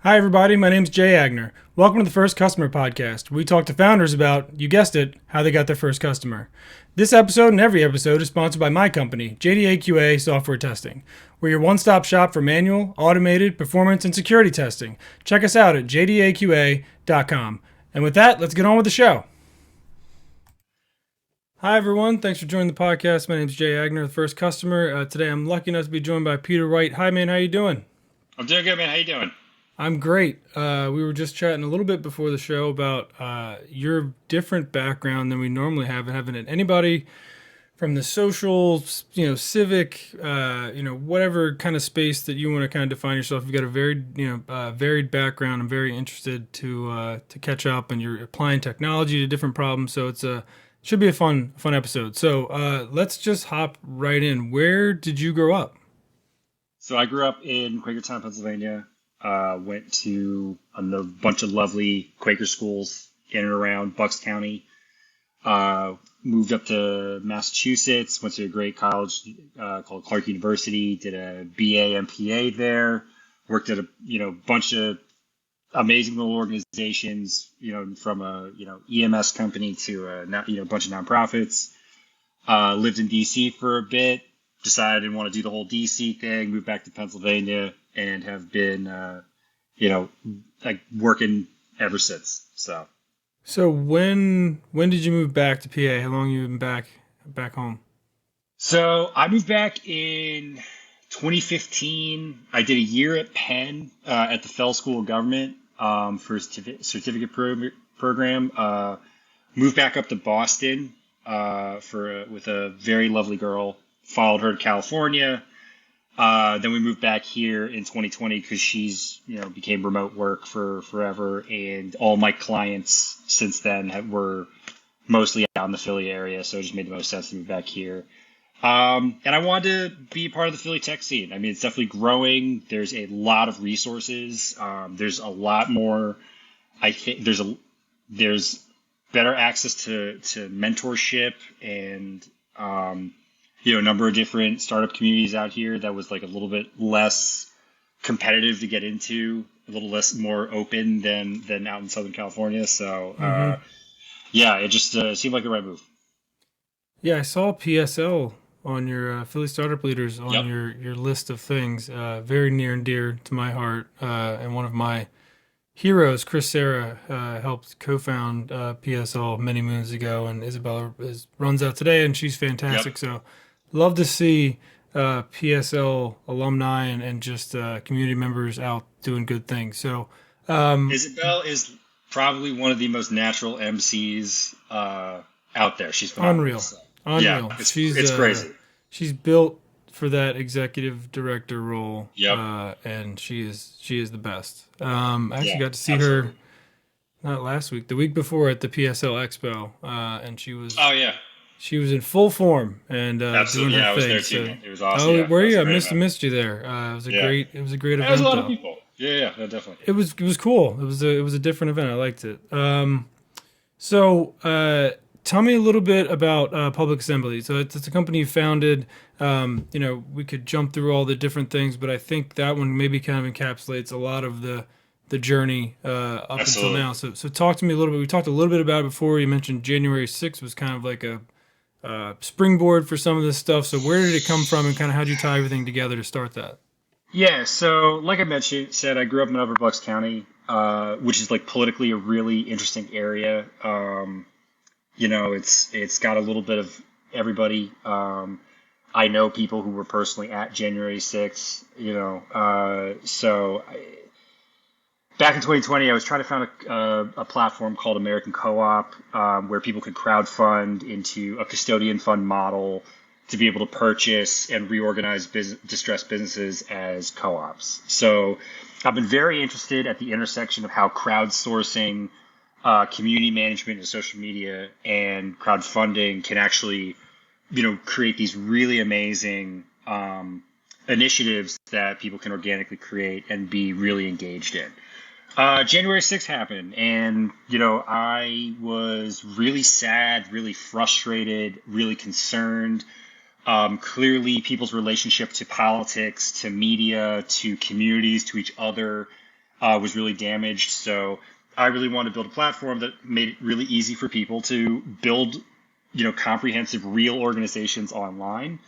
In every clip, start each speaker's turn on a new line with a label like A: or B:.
A: Hi, everybody. My name's Jay Agner. Welcome to the First Customer Podcast. We talk to founders about, you guessed it, how they got their first customer. This episode and every episode is sponsored by my company, JDAQA Software Testing. We're your one-stop shop for manual, automated, performance, and security testing. Check us out at jdaqa.com. And with that, let's get on with the show. Hi, everyone. Thanks for joining the podcast. My name's Jay Agner, the First Customer. Today, I'm lucky enough to be joined by Peter Wight. Hi, man. How you doing?
B: I'm doing good, man. How you doing?
A: I'm great. We were just chatting a little bit before the show about your different background than we normally have, and having it. Anybody from the social, civic, whatever kind of space that you want to kind of define yourself. You've got a very, varied background. I'm very interested to catch up, and you're applying technology to different problems. So should be a fun episode. So let's just hop right in. Where did you grow up?
B: So I grew up in Quakertown, Pennsylvania. Went to a bunch of lovely Quaker schools in and around Bucks County. Moved up to Massachusetts, went to a great college called Clark University, did a BA and PA there, worked at a bunch of amazing little organizations, from a EMS company to a bunch of nonprofits. Lived in DC for a bit, decided I didn't want to do the whole DC thing, moved back to Pennsylvania, and have been, working ever since.
A: So when did you move back to PA? How long have you been back home?
B: So I moved back in 2015. I did a year at Penn at the Fell School of Government for a certificate program. Moved back up to Boston with a very lovely girl. Followed her to California. Then we moved back here in 2020 because she's, became remote work for forever. And all my clients since then were mostly out in the Philly area. So it just made the most sense to move back here. And I wanted to be part of the Philly tech scene. I mean, it's definitely growing. There's a lot of resources. There's a lot more. I think there's better access to mentorship and, a number of different startup communities out here that was like a little bit less competitive to get into, a little less more open than out in Southern California. So, it just seemed like the right move.
A: Yeah, I saw PSL on your Philly Startup Leaders on
B: Yep.
A: your list of things. Very near and dear to my heart. And one of my heroes, Chris Serra, helped co-found PSL many moons ago, and Isabella runs out today, and she's fantastic.
B: Yep.
A: So love to see PSL alumni and just community members out doing good things. So
B: Isabel is probably one of the most natural MCs out there. She's phenomenal.
A: Unreal.
B: Yeah, it's crazy.
A: She's built for that executive director role.
B: Yep.
A: And she is the best. I actually got to see
B: absolutely.
A: her not last week, the week before at the PSL Expo, and she was
B: Oh yeah,
A: in full form and
B: absolutely.
A: doing her
B: Yeah, I was
A: thing.
B: there too. Man. It was awesome.
A: Oh,
B: Yeah,
A: were
B: that was
A: you?
B: a
A: I
B: great
A: missed
B: event.
A: you there. It was a
B: Yeah.
A: great event.
B: There was a lot of
A: though.
B: people. Yeah, definitely.
A: It was cool. It was a different event. I liked it. So tell me a little bit about Public Assembly. So it's a company you founded. We could jump through all the different things, but I think that one maybe kind of encapsulates a lot of the journey up
B: Absolutely.
A: until now. So talk to me a little bit. We talked a little bit about it before. You mentioned January 6th was kind of like a springboard for some of this stuff. So where did it come from, and kind of how did you tie everything together to start that?
B: Yeah, so like I said I grew up in Upper Bucks County, which is like politically a really interesting area. It's got a little bit of everybody. I know people who were personally at January 6th, back in 2020, I was trying to found a platform called American Co-op, where people could crowdfund into a custodian fund model to be able to purchase and reorganize distressed businesses as co-ops. So I've been very interested at the intersection of how crowdsourcing, community management and social media and crowdfunding can actually, create these really amazing initiatives that people can organically create and be really engaged in. January 6th happened, and, I was really sad, really frustrated, really concerned. Clearly, people's relationship to politics, to media, to communities, to each other was really damaged. So I really wanted to build a platform that made it really easy for people to build, comprehensive, real organizations online,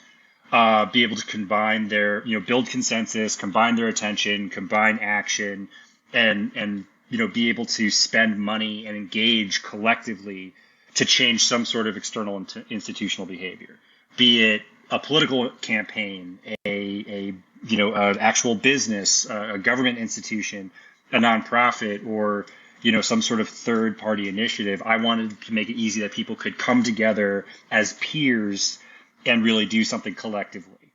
B: be able to combine their, build consensus, combine their attention, combine action, and be able to spend money and engage collectively to change some sort of external institutional behavior, be it a political campaign, an actual business, a government institution, a nonprofit, or some sort of third party initiative. I wanted to make it easy that people could come together as peers and really do something collectively.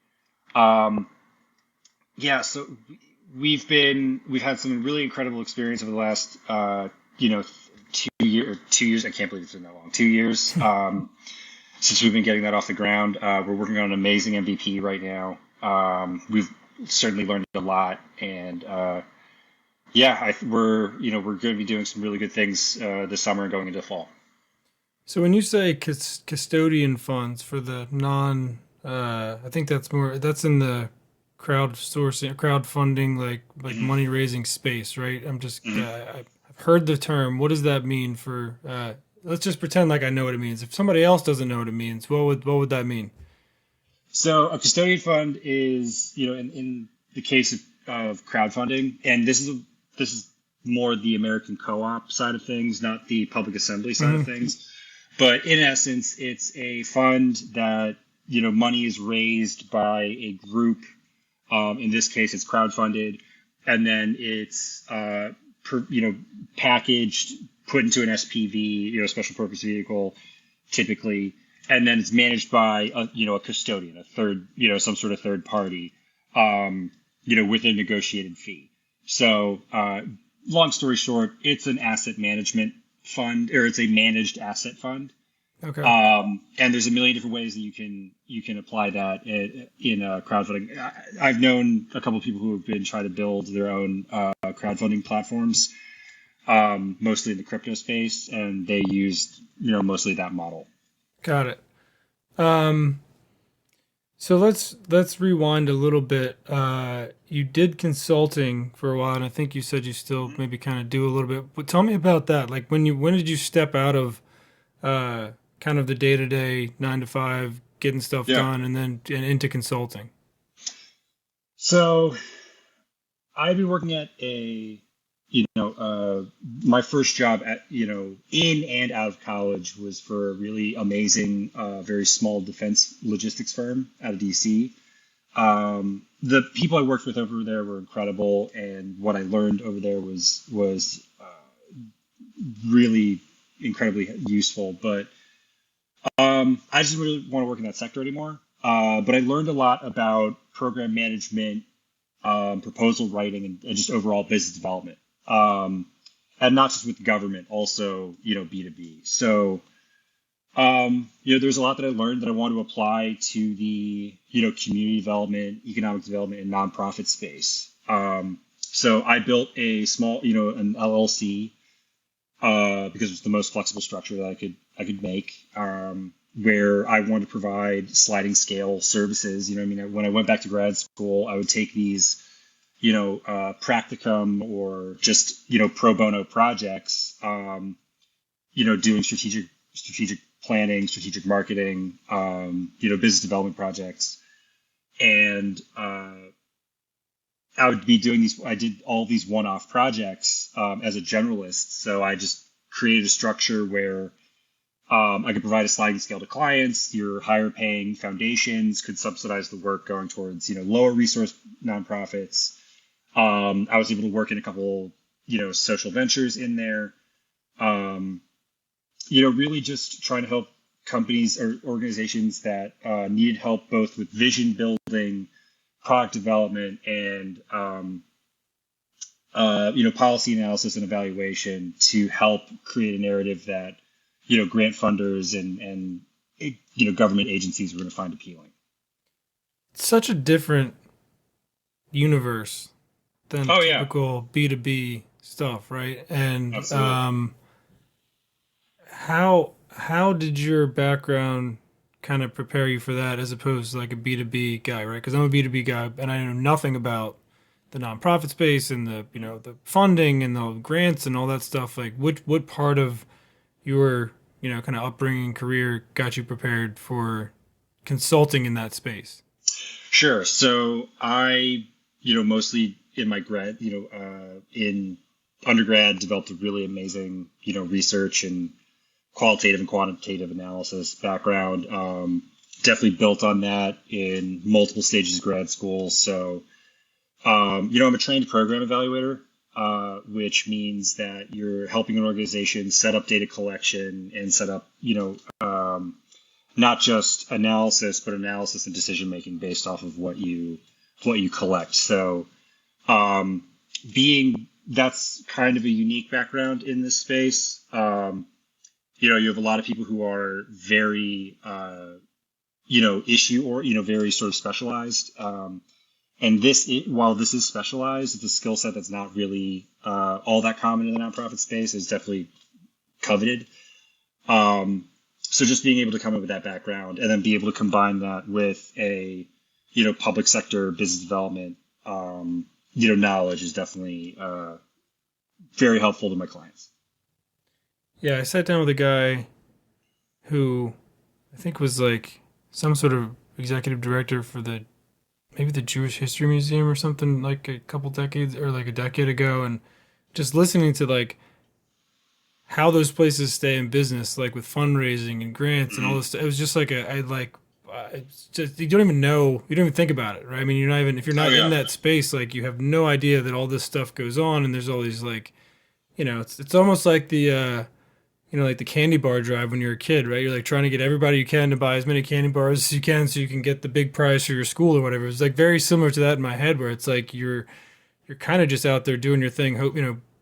B: Um, yeah, so we've had some really incredible experience over the last 2 years. I can't believe it's been that long. 2 years since we've been getting that off the ground. We're working on an amazing MVP right now. We've certainly learned a lot, and we're going to be doing some really good things this summer and going into the fall.
A: So when you say custodian funds for the I think that's in the crowdfunding, like
B: Hmm.
A: money raising space, right?
B: Hmm.
A: I've heard the term. What does that mean for? Let's just pretend like I know what it means. If somebody else doesn't know what it means, what would that mean?
B: So a custodian fund is, in the case of crowdfunding, and this is more the American co-op side of things, not the public assembly side of
A: Hmm.
B: things. But in essence, it's a fund that, money is raised by a group. In this case, it's crowdfunded, and then it's packaged, put into an SPV, special purpose vehicle, typically, and then it's managed by a custodian, a third, some sort of third party, with a negotiated fee. So, long story short, it's an asset management fund, or it's a managed asset fund.
A: Okay.
B: And there's a million different ways that you can apply that in crowdfunding. I've known a couple of people who have been trying to build their own crowdfunding platforms, mostly in the crypto space, and they used mostly that model.
A: Got it. Um, so let's rewind a little bit. You did consulting for a while, and I think you said you still
B: Mhm.
A: maybe kind of do a little bit. But tell me about that. Like when did you step out of uh, kind of the day to day 9 to 5, getting stuff
B: Yeah.
A: done, and into consulting?
B: So I've been working at my first job in and out of college was for a really amazing, very small defense logistics firm out of DC. The people I worked with over there were incredible, and what I learned over there was really incredibly useful. But I just really want to work in that sector anymore. But I learned a lot about program management, proposal writing, and just overall business development. And not just with the government, also B2B. So there's a lot that I learned that I want to apply to the community development, economic development, and nonprofit space. So I built a small an LLC because it's the most flexible structure that I could make. Where I wanted to provide sliding scale services. What I mean, when I went back to grad school, I would take these practicum or just pro bono projects. Doing strategic planning, strategic marketing, business development projects, and I would be doing these. I did all these one-off projects as a generalist, so I just created a structure where I could provide a sliding scale to clients. Your higher paying foundations could subsidize the work going towards lower resource nonprofits. I was able to work in a couple social ventures in there. Um, really just trying to help companies or organizations that needed help both with vision building, product development, and policy analysis and evaluation to help create a narrative that grant funders and government agencies were going to find appealing.
A: It's such a different universe than
B: Oh yeah,
A: typical B2B stuff, right? And
B: absolutely.
A: how did your background kind of prepare you for that as opposed to like a B2B guy, right? Because I'm a B2B guy and I know nothing about the nonprofit space and the the funding and the grants and all that stuff. Like, what part of your kind of upbringing career got you prepared for consulting in that space?
B: Sure. So I, mostly in my in undergrad, developed a really amazing, research and qualitative and quantitative analysis background. Definitely built on that in multiple stages of grad school. So, I'm a trained program evaluator, which means that you're helping an organization set up data collection and set up, not just analysis, but analysis and decision making based off of what you collect. So, that's kind of a unique background in this space. You have a lot of people who are very, issue or very sort of specialized. And while this is specialized, it's a skill set that's not really all that common in the nonprofit space. Is definitely coveted. So just being able to come up with that background and then be able to combine that with a, public sector business development, knowledge is definitely very helpful to my clients.
A: Yeah, I sat down with a guy who I think was like some sort of executive director for maybe the Jewish History Museum or something, like a couple decades or like a decade ago, and just listening to like how those places stay in business, like with fundraising and grants and all this. It was just like it's just, you don't even know, you don't even think about it, right? I mean, you're not even, if you're not in that space, like you have no idea that all this stuff goes on, and there's all these like, it's almost like the, like the candy bar drive when you're a kid, right? You're like trying to get everybody you can to buy as many candy bars as you can so you can get the big prize for your school or whatever. It's like very similar to that in my head, where it's like you're kind of just out there doing your thing, hope,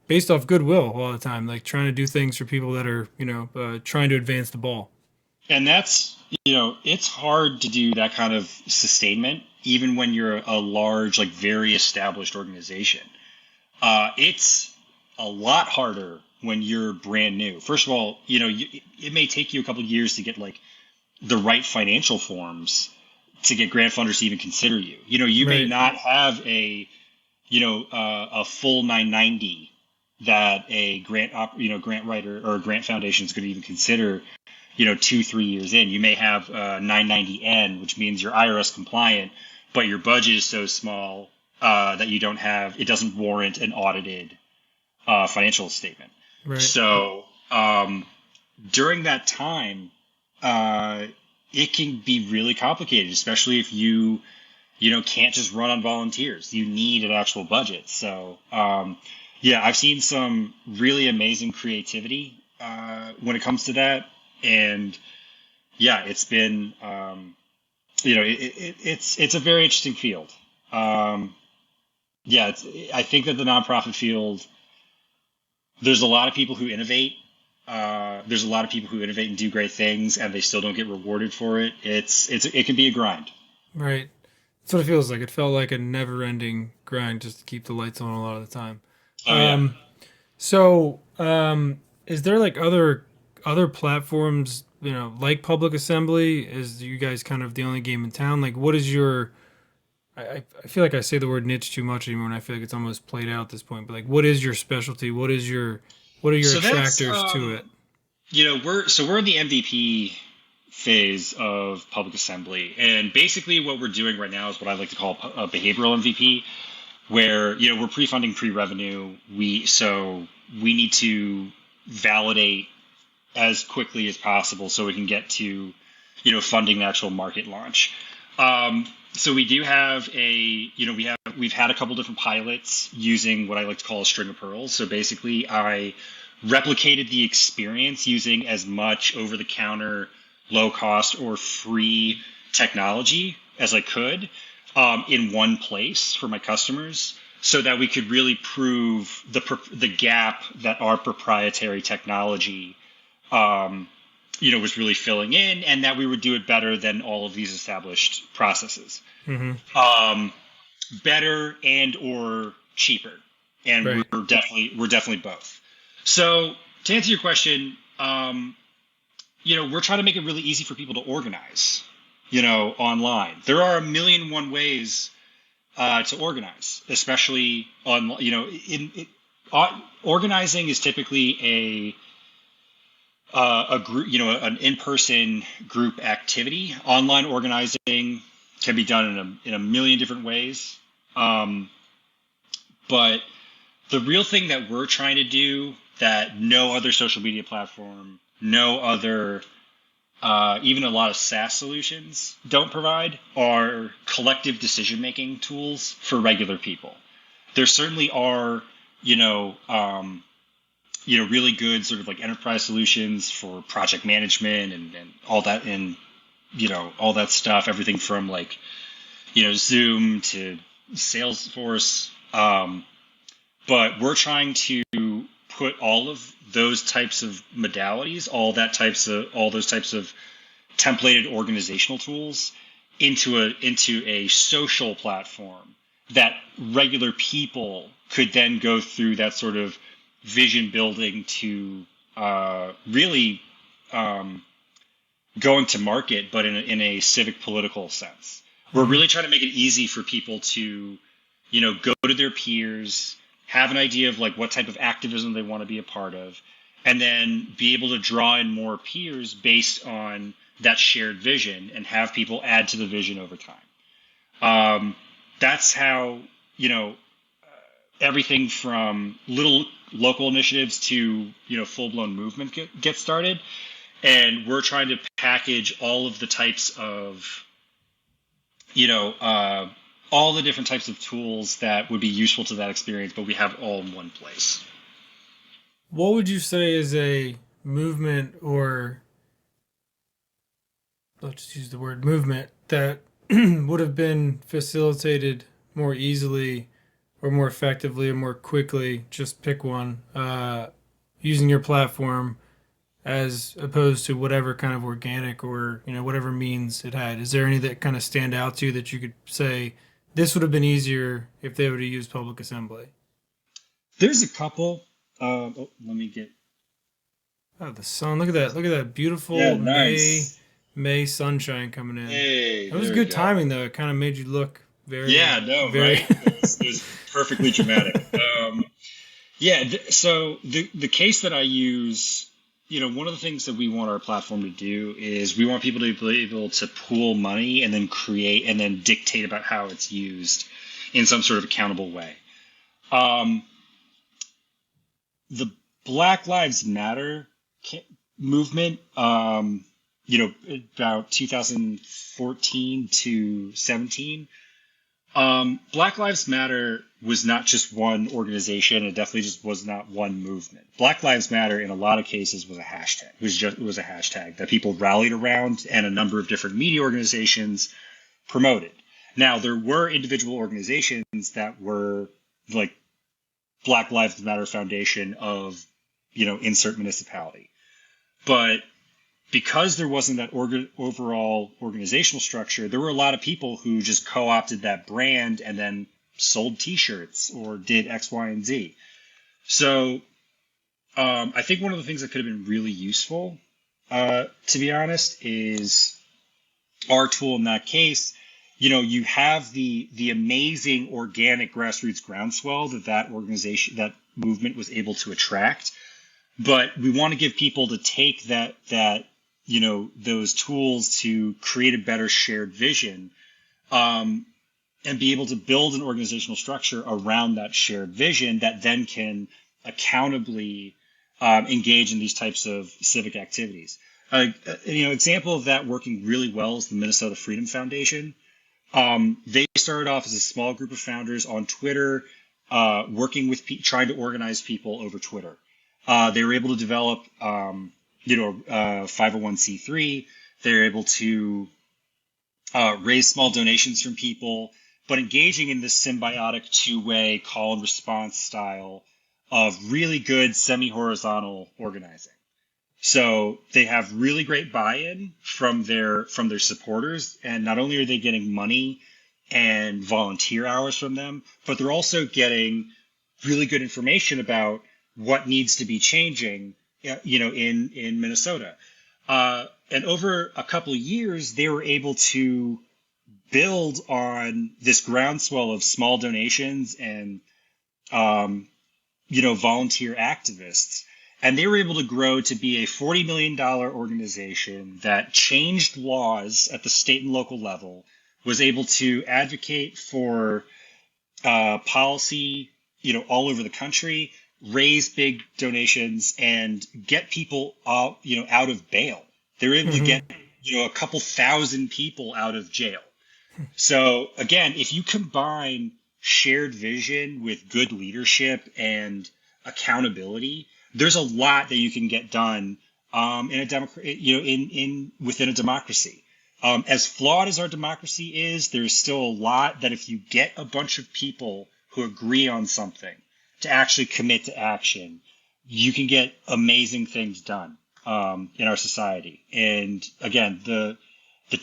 A: based off goodwill all the time, like trying to do things for people that are, trying to advance the ball.
B: And that's, it's hard to do that kind of sustainment, even when you're a large, like very established organization. It's a lot harder when you're brand new. First of all, it may take you a couple of years to get like the right financial forms to get grant funders to even consider you. You may not have a full 990 that a grant writer or a grant foundation is going to even consider, 2-3 years in. You may have 990N, which means you're IRS compliant, but your budget is so small that it doesn't warrant an audited financial statement. Right. So during that time, it can be really complicated, especially if you can't just run on volunteers. You need an actual budget. So I've seen some really amazing creativity when it comes to that, and it's been it's a very interesting field. I think that the nonprofit field, there's a lot of people who innovate. There's a lot of people who innovate and do great things, and they still don't get rewarded for it. It can be a grind.
A: Right. That's what it feels like. It felt like a never-ending grind just to keep the lights on a lot of the time. So, is there like other platforms, like Public Assembly? Is you guys kind of the only game in town? Like, what is your? I feel like I say the word niche too much anymore, and I feel like it's almost played out at this point. But like, what is your specialty? What are your attractors to it?
B: We're in the MVP phase of Public Assembly, and basically what we're doing right now is what I like to call a behavioral MVP, where we're pre-funding pre-revenue. We need to validate as quickly as possible so we can get to funding the actual market launch. So we do have we've had a couple different pilots using what I like to call a string of pearls. So basically I replicated the experience using as much over-the-counter, low-cost or free technology as I could in one place for my customers, so that we could really prove the gap that our proprietary technology was really filling in, and that we would do it better than all of these established processes. Mm-hmm. Better and or cheaper. And right. we're definitely both. So to answer your question, we're trying to make it really easy for people to organize, online. There are 1,000,001 ways to organize, especially on, organizing is typically a group, an in-person group activity. Online organizing can be done in a million different ways. But the real thing that we're trying to do that no other social media platform, no other, even a lot of SaaS solutions don't provide are collective decision-making tools for regular people. There certainly are, really good sort of like enterprise solutions for project management and all that, and, all that stuff, everything from like, Zoom to Salesforce. But we're trying to put all of those types of modalities, all those types of templated organizational tools into a social platform that regular people could then go through that sort of vision building to really going to market, but in a civic political sense. We're really trying to make it easy for people to, go to their peers, have an idea of like what type of activism they want to be a part of, and then be able to draw in more peers based on that shared vision and have people add to the vision over time. That's how, everything from little local initiatives to, full-blown movement get started. And we're trying to package all of the types of, all the different types of tools that would be useful to that experience, but we have all in one place.
A: What would you say is a movement, or let's just use the word movement, that would have been facilitated more easily or more effectively or more quickly? Just pick one, using your platform as opposed to whatever kind of organic or whatever means it had. Is there any that kind of stand out to you that you could say this would have been easier if they would have used public assembly?
B: There's a couple. Let me get.
A: Oh, the sun! Look at that! Look at that beautiful
B: nice.
A: May sunshine coming in.
B: Hey,
A: it was good timing though. It kind of made you look very
B: right. It was perfectly dramatic. So the case that I use, one of the things that we want our platform to do is we want people to be able to pool money and then create and then dictate about how it's used in some sort of accountable way. The Black Lives Matter movement, about 2014 to 17, Black Lives Matter was not just one organization. It definitely just was not one movement. Black Lives Matter, in a lot of cases, was a hashtag. It was a hashtag that people rallied around, and a number of different media organizations promoted. Now, there were individual organizations that were like Black Lives Matter Foundation of, insert municipality, but because there wasn't that overall organizational structure, there were a lot of people who just co-opted that brand and then sold T-shirts or did X, Y, and Z. So I think one of the things that could have been really useful, to be honest, is our tool in that case. You have the amazing organic grassroots groundswell that organization, that movement was able to attract. But we want to give people to take that those tools to create a better shared vision, and be able to build an organizational structure around that shared vision that then can accountably engage in these types of civic activities. Example of that working really well is the Minnesota Freedom Foundation. They started off as a small group of founders on Twitter, working with trying to organize people over Twitter. They were able to develop 501c3. They're able to raise small donations from people, but engaging in this symbiotic two-way call and response style of really good semi-horizontal organizing. So they have really great buy-in from their supporters, and not only are they getting money and volunteer hours from them, but they're also getting really good information about what needs to be changing, in Minnesota. And over a couple of years, they were able to build on this groundswell of small donations and, volunteer activists. And they were able to grow to be a $40 million organization that changed laws at the state and local level, was able to advocate for policy, all over the country, raise big donations, and get people out of bail. They're able to get, a couple thousand people out of jail. So again, if you combine shared vision with good leadership and accountability, there's a lot that you can get done in a within a democracy. As flawed as our democracy is, there's still a lot that if you get a bunch of people who agree on something to actually commit to action, you can get amazing things done in our society. And again, the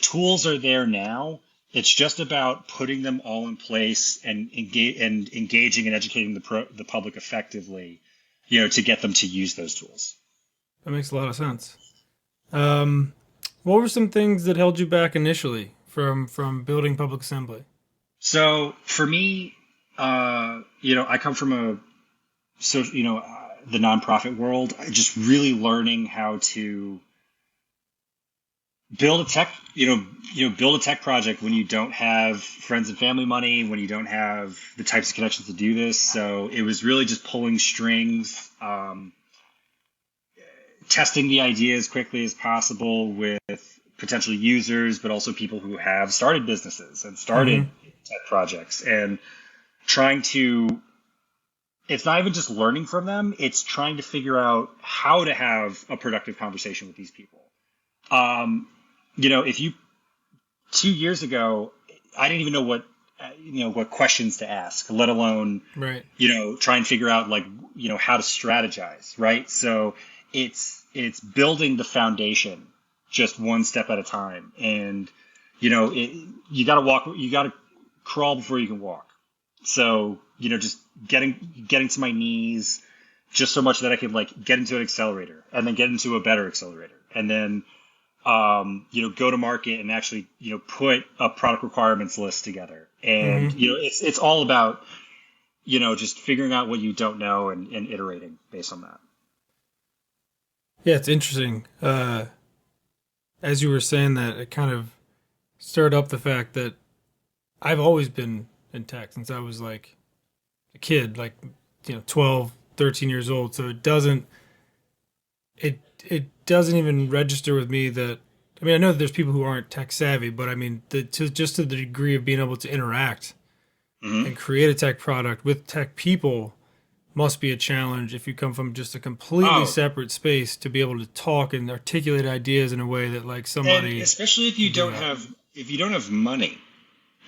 B: tools are there now. It's just about putting them all in place and engaging and educating the public effectively, to get them to use those tools.
A: That makes a lot of sense. What were some things that held you back initially from building public assembly?
B: So for me, I come from the nonprofit world. Just really learning how to build a tech project when you don't have friends and family money, when you don't have the types of connections to do this. So it was really just pulling strings, testing the idea as quickly as possible with potential users, but also people who have started businesses and started tech projects, and trying to, it's not even just learning from them, it's trying to figure out how to have a productive conversation with these people. If you 2 years ago, I didn't even know what questions to ask, let alone,
A: right.
B: Try and figure out how to strategize. Right. So it's building the foundation just one step at a time. And, you got to crawl before you can walk. So, just getting to my knees just so much that I could get into an accelerator and then get into a better accelerator. And then, go to market and actually, put a product requirements list together. And, it's all about, just figuring out what you don't know and iterating based on that.
A: Yeah, it's interesting. As you were saying that, it kind of stirred up the fact that I've always been in tech since I was a kid, 12, 13 years old. So it doesn't even register with me that, I know that there's people who aren't tech savvy, but to the degree of being able to interact and create a tech product with tech people must be a challenge if you come from just a completely separate space, to be able to talk and articulate ideas in a way that somebody,
B: and especially if you don't have money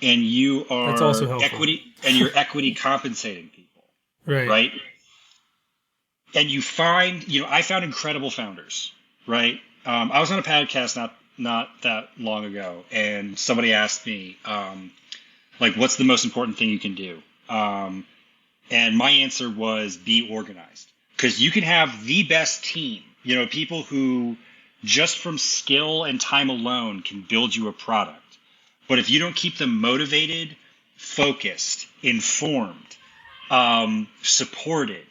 B: and you are
A: that's also helpful.
B: You're equity compensating people,
A: right?
B: And you find, I found incredible founders, right? I was on a podcast not that long ago, and somebody asked me, what's the most important thing you can do? And my answer was be organized, because you can have the best team, people who just from skill and time alone can build you a product. But if you don't keep them motivated, focused, informed, supported,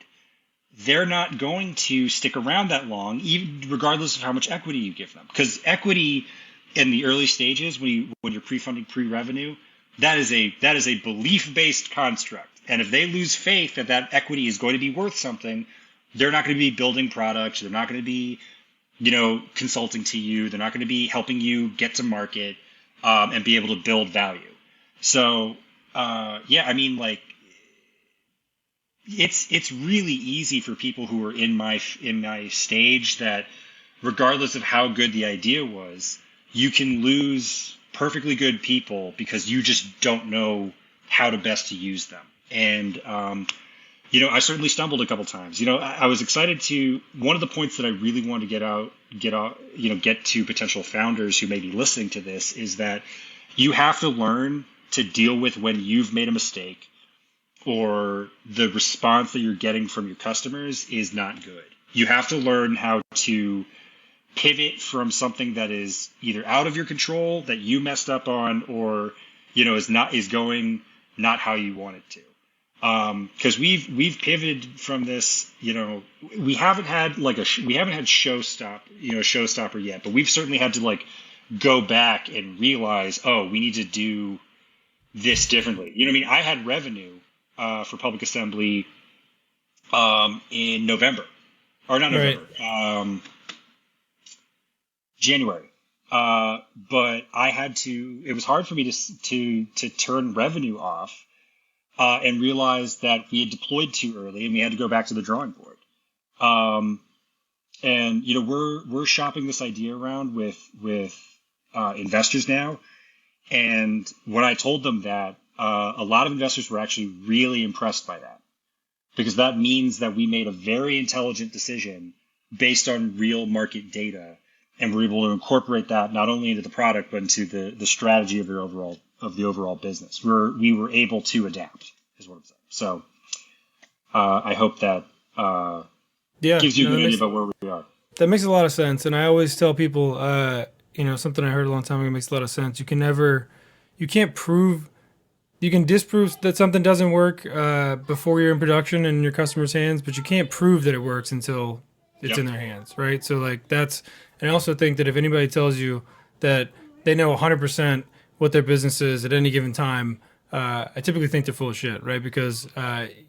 B: they're not going to stick around that long, even regardless of how much equity you give them. Because equity in the early stages, when you're pre-funding, pre-revenue, that is a belief-based construct. And if they lose faith that equity is going to be worth something, they're not going to be building products. They're not going to be, consulting to you. They're not going to be helping you get to market and be able to build value. So, it's really easy for people who are in my stage that, regardless of how good the idea was, you can lose perfectly good people because you just don't know how to best to use them. And, I certainly stumbled a couple times. I was excited to, one of the points that I really want to get to potential founders who may be listening to this is that you have to learn to deal with when you've made a mistake or the response that you're getting from your customers is not good. You have to learn how to pivot from something that is either out of your control that you messed up on, or is going not how you want it to. Because we've pivoted from this, we haven't had we haven't had showstopper yet, but we've certainly had to like go back and realize, oh, we need to do this differently. You know what I mean? I had revenue for public assembly in November, or not
A: Right.
B: November, January. But I had to. It was hard for me to turn revenue off. And realized that we had deployed too early, and we had to go back to the drawing board. And we're shopping this idea around with investors now. And when I told them that, a lot of investors were actually really impressed by that, because that means that we made a very intelligent decision based on real market data, and we're able to incorporate that not only into the product but into the strategy of the overall business. We were able to adapt, is what I'm saying. So I hope that gives you a good idea about where we are.
A: That makes a lot of sense, and I always tell people, something I heard a long time ago makes a lot of sense. You can disprove that something doesn't work before you're in production and in your customer's hands, but you can't prove that it works until it's in their hands, right? So like and I also think that if anybody tells you that they know 100% what their business is at any given time, I typically think they're full of shit, right? Because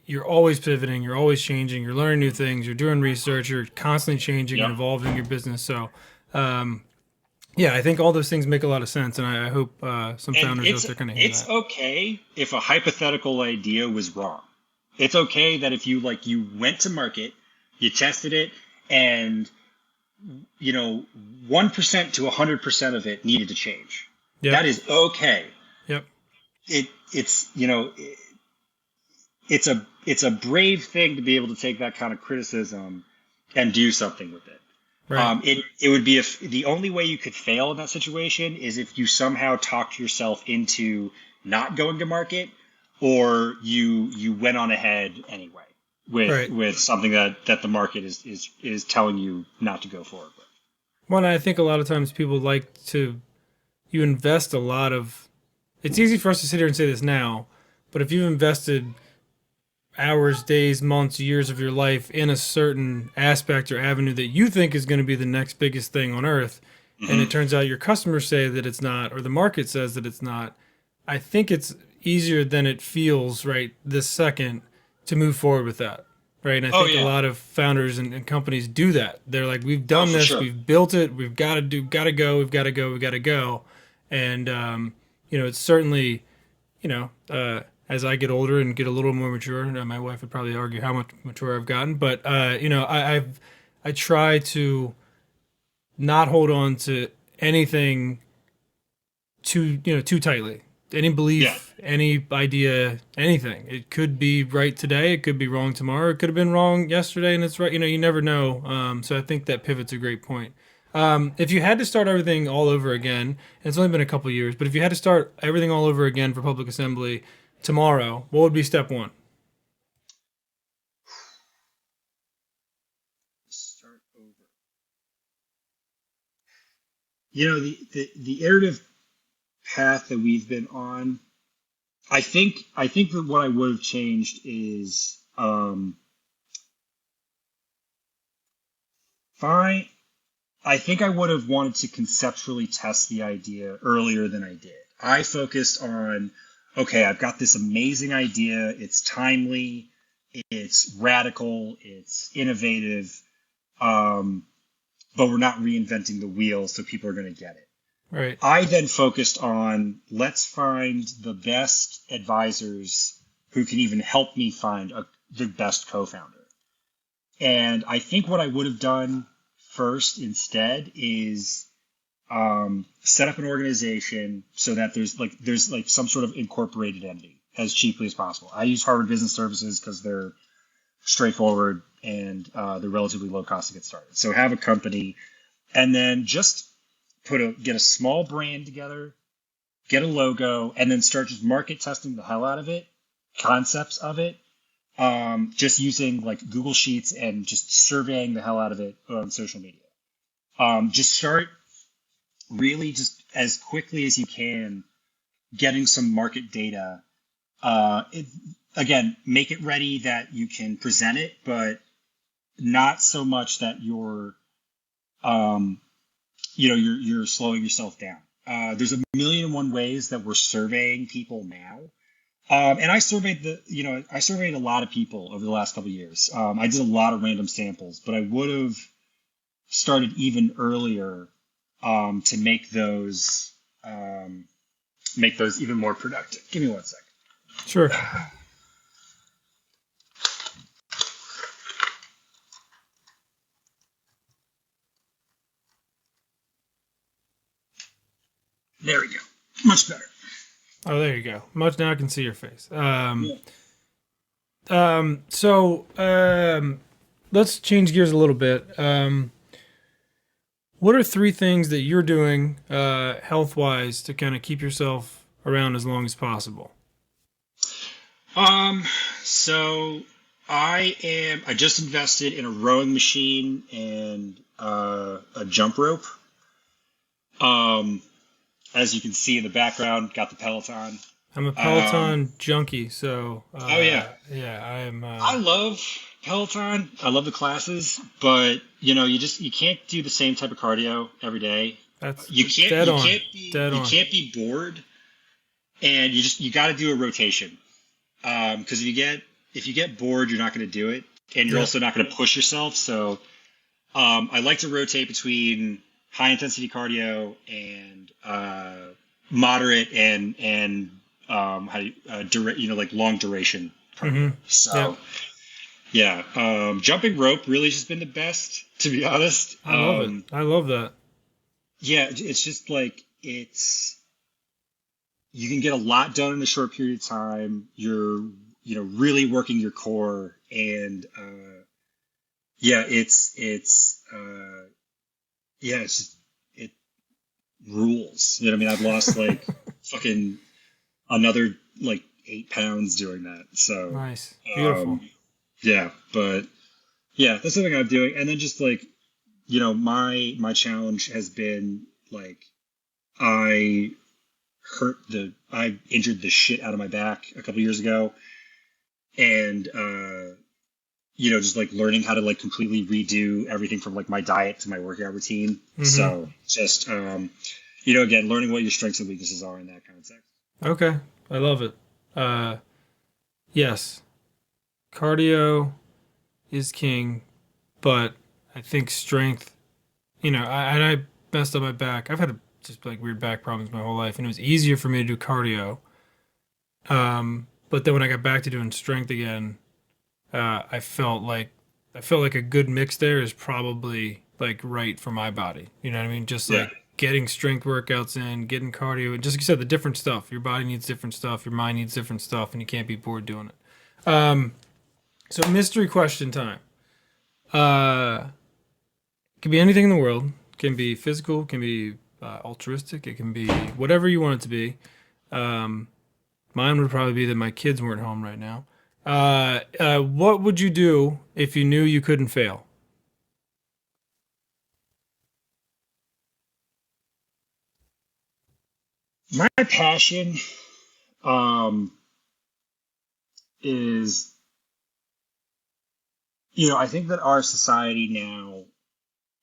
A: you're always pivoting, you're always changing, you're learning new things, you're doing research, you're constantly changing and evolving your business. So, I think all those things make a lot of sense, and I hope some founders out there kind of hear that.
B: It's okay if a hypothetical idea was wrong. It's okay that if you went to market, you tested it, and 1% to 100% of it needed to change. Yep. That is okay.
A: Yep.
B: It's a brave thing to be able to take that kind of criticism and do something with it.
A: Right.
B: It would be the only way you could fail in that situation is if you somehow talked yourself into not going to market, or you went on ahead anyway with something that the market is telling you not to go forward with.
A: Well, I think a lot of times people you invest a lot of. It's easy for us to sit here and say this now, but if you've invested hours, days, months, years of your life in a certain aspect or avenue that you think is going to be the next biggest thing on earth, and it turns out your customers say that it's not, or the market says that it's not, I think it's easier than it feels right this second to move forward with that. Right. And I think a lot of founders and companies do that. They're like, we've done this, sure. We've built it, we've got to go. And, it's certainly, as I get older and get a little more mature, my wife would probably argue how much mature I've gotten, but I try to not hold on to anything too tightly. Any belief, any idea, anything. It could be right today, it could be wrong tomorrow, it could have been wrong yesterday, and it's right. You never know. So I think that pivot's a great point. If you had to start everything all over again, and it's only been a couple of years, but if you had to start everything all over again for public assembly tomorrow, what would be step one?
B: Start over. The iterative path that we've been on, I think that what I would have changed is fine. I think I would have wanted to conceptually test the idea earlier than I did. I focused on, okay, I've got this amazing idea. It's timely, it's radical, it's innovative, but we're not reinventing the wheel, so people are going to get it.
A: Right.
B: I then focused on, let's find the best advisors who can even help me find the best co-founder. And I think what I would have done first instead is set up an organization so that there's some sort of incorporated entity as cheaply as possible. I use Harvard Business Services because they're straightforward and they're relatively low cost to get started. So have a company, and then just get a small brand together, get a logo, and then start just market testing the hell out of it, concepts of it, just using Google Sheets and just surveying the hell out of it on social media. Just start really just as quickly as you can getting some market data. Again, make it ready that you can present it, but not so much that you're slowing yourself down. There's a million and one ways that we're surveying people now. And I surveyed a lot of people over the last couple of years. I did a lot of random samples, but I would have started even earlier to make those even more productive. Give me 1 second.
A: Sure.
B: There we go. Much better.
A: Oh, there you go. Much now I can see your face.
B: Yeah.
A: Let's change gears a little bit. What are 3 things that you're doing health-wise to kind of keep yourself around as long as possible?
B: So I just invested in a rowing machine and a jump rope. As you can see in the background, got the Peloton.
A: I'm a Peloton junkie, so
B: Oh yeah.
A: yeah, I am.
B: I love Peloton. I love the classes, but you can't do the same type of cardio every day.
A: That's
B: You can't
A: dead
B: you
A: on.
B: can't be
A: Dead
B: you
A: on.
B: can't be bored, and you got to do a rotation. Because if you get bored, you're not going to do it, and you're
A: Yeah.
B: also not going to push yourself. So I like to rotate between high intensity cardio and moderate and like long duration cardio.
A: Mm-hmm.
B: So yeah, jumping rope really just been the best, to be honest.
A: I love it. I love that.
B: Yeah, it's just like you can get a lot done in a short period of time. You're really working your core, and it rules. You know what I mean? I've lost like fucking another like 8 pounds doing that. So
A: Nice. Beautiful.
B: yeah, but yeah, that's something I'm doing. And then just like, my challenge has been like I injured the shit out of my back a couple years ago, and just like learning how to like completely redo everything from like my diet to my workout routine.
A: Mm-hmm.
B: So just again, learning what your strengths and weaknesses are in that context.
A: Okay. I love it. Yes. Cardio is king, but I think strength, I messed up my back. I've had just like weird back problems my whole life, and it was easier for me to do cardio. But then when I got back to doing strength again, I felt like a good mix there is probably like right for my body. You know what I mean? Just like getting strength workouts in, getting cardio, and just like you said, the different stuff. Your body needs different stuff. Your mind needs different stuff, and you can't be bored doing it. So mystery question time. It can be anything in the world. It can be physical. It can be altruistic. It can be whatever you want it to be. Mine would probably be that my kids weren't home right now. What would you do if you knew you couldn't fail?
B: My passion is, I think that our society now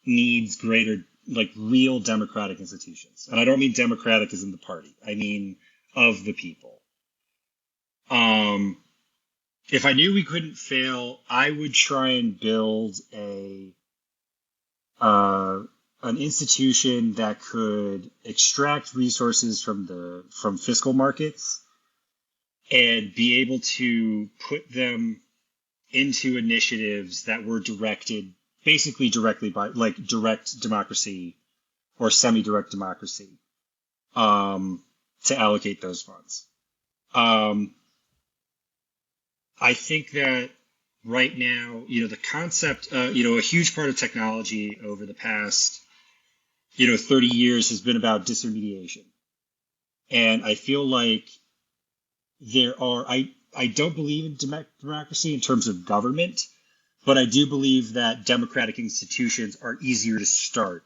B: needs greater, like real democratic institutions. And I don't mean democratic as in the party. I mean of the people. If I knew we couldn't fail, I would try and build an institution that could extract resources from fiscal markets and be able to put them into initiatives that were basically directly by like direct democracy or semi-direct democracy, to allocate those funds. I think that right now, the concept, a huge part of technology over the past, 30 years has been about disintermediation. And I feel like I don't believe in democracy in terms of government, but I do believe that democratic institutions are easier to start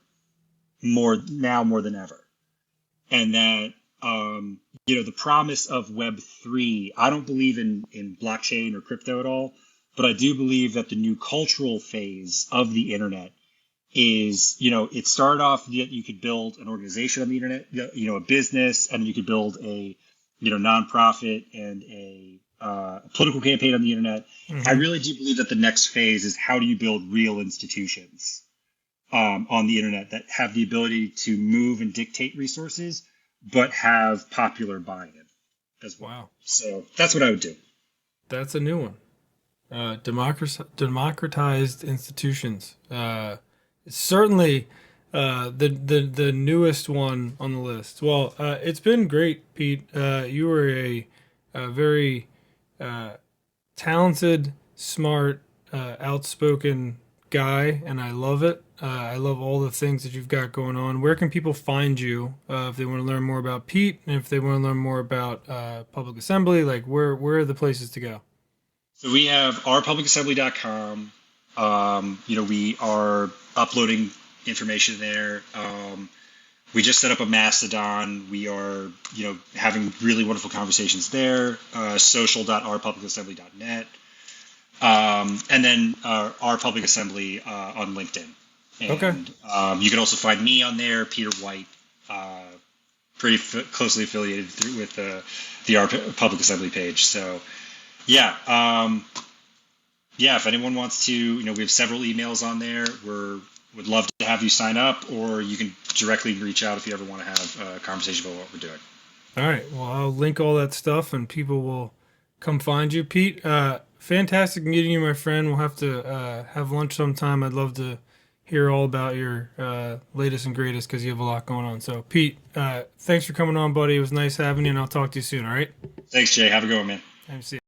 B: more than ever. And that The promise of Web3. I don't believe in blockchain or crypto at all, but I do believe that the new cultural phase of the internet is, it started off that you could build an organization on the internet, a business, and you could build a, nonprofit and a political campaign on the internet. I
A: Mm-hmm.
B: really do believe that the next phase is how do you build real institutions on the internet that have the ability to move and dictate resources, but have popular buy-in as well.
A: Wow.
B: So that's what I would do.
A: That's a new one. Democratized institutions. Certainly the newest one on the list. Well, it's been great, Pete. You were a very talented, smart, outspoken guy, and I love it. I love all the things that you've got going on. Where can people find you if they want to learn more about Pete, and if they want to learn more about public assembly? Like, where are the places to go?
B: So we have ourpublicassembly.com. We are uploading information there. We just set up a Mastodon. We are, having really wonderful conversations there. Social.ourpublicassembly.net. And then our public assembly on LinkedIn.
A: Okay.
B: And you can also find me on there, Peter Wight, pretty closely affiliated with the Our Public Assembly page. So, yeah. If anyone wants to, we have several emails on there. Would love to have you sign up, or you can directly reach out if you ever want to have a conversation about what we're doing.
A: All right. Well, I'll link all that stuff, and people will come find you, Pete. Fantastic meeting you, my friend. We'll have to have lunch sometime. I'd love to hear all about your latest and greatest because you have a lot going on. So, Pete, thanks for coming on, buddy. It was nice having you, and I'll talk to you soon. All right.
B: Thanks, Jay. Have a good one, man.
A: See you.